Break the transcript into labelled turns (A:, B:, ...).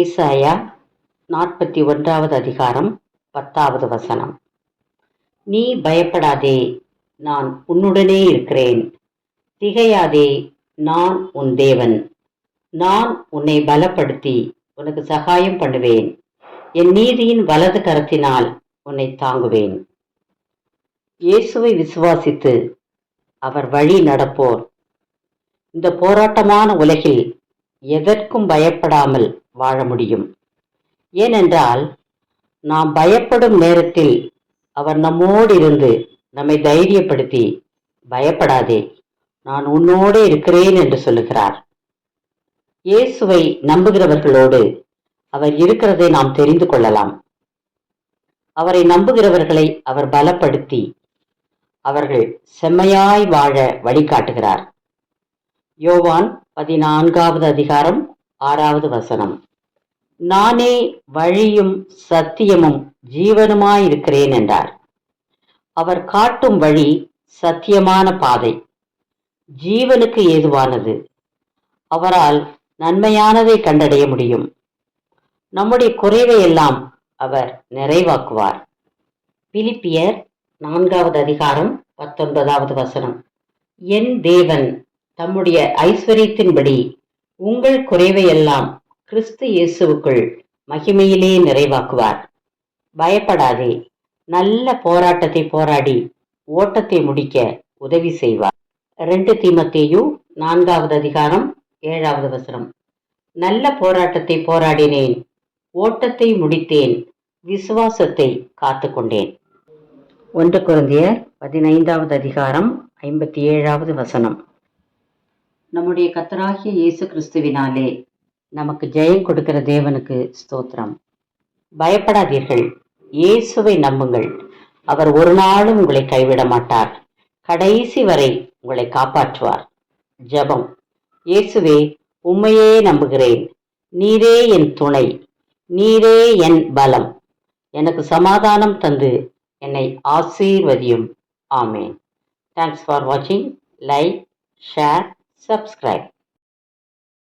A: ஏசாயா 41வது அதிகாரம் 10வது வசனம். நீ பயப்படாதே, நான் உன்னுடனே இருக்கிறேன். திகையாதே, நான் உன் தேவன். நான் உன்னை பலப்படுத்தி உனக்கு சகாயம் பண்ணுவேன். என் நீதியின் வலது கரத்தினால் உன்னை தாங்குவேன். இயேசுவை விசுவாசித்து அவர் வழி நடப்போர் இந்த போராட்டமான உலகில் எதற்கும் பயப்படாமல் வாழ முடியும். ஏனென்றால் நாம் பயப்படும் நேரத்தில் அவர் நம்மோடு இருந்து நம்மை தைரியப்படுத்தி, பயப்படாதே, நான் உன்னோடு இருக்கிறேன் என்று சொல்லுகிறார். இயேசுவை நம்புகிறவர்களோடு அவர் இருக்கிறதை நாம் தெரிந்து கொள்ளலாம். அவரை நம்புகிறவர்களை அவர் பலப்படுத்தி அவர்கள் செம்மையாய் வாழ வழிகாட்டுகிறார். யோவான் 14வது அதிகாரம் 6வது வசனம். நானே வழியும் சத்தியமும் ஜீவனுமாயிருக்கிறேன் என்றார். அவர் காட்டும் வழி சத்தியமான பாதை, ஜீவனுக்கு ஏதுவானது. அவரால் நன்மையானதை கண்டடைய முடியும். நம்முடைய குறைவை எல்லாம் அவர் நிறைவாக்குவார். பிலிப்பியர் 4வது அதிகாரம் 19வது வசனம். என் தேவன் தம்முடைய ஐஸ்வரியத்தின்படி உங்கள் குறைவையெல்லாம் கிறிஸ்து இயேசுவுக்குள் மகிமையிலே நிறைவாக்குவார். பயப்படாதே, நல்ல போராட்டத்தை போராடி ஓட்டத்தை முடிக்க உதவி செய்வார். 2 தீமோத்தேயு 4வது அதிகாரம் 7வது வசனம். நல்ல போராட்டத்தை போராடினேன், ஓட்டத்தை முடித்தேன், விசுவாசத்தை காத்துக்கொண்டேன். 1 கொரிந்தியர் 15வது அதிகாரம் 57வது வசனம். நம்முடைய கர்த்தராகிய இயேசு கிறிஸ்துவினாலே நமக்கு ஜெயம் கொடுக்கிற தேவனுக்கு ஸ்தோத்திரம். பயப்படாதீர்கள், இயேசுவை நம்புங்கள். அவர் ஒரு நாளும் உங்களை கைவிட மாட்டார். கடைசி வரை உங்களை காப்பாற்றுவார். ஜெபம். இயேசுவே, உம்மையே நம்புகிறேன். நீரே என் துணை, நீரே என் பலம். எனக்கு சமாதானம் தந்து என்னை ஆசீர்வதியும். ஆமேன். தேங்க்ஸ் ஃபார் வாட்சிங். Like, share, subscribe.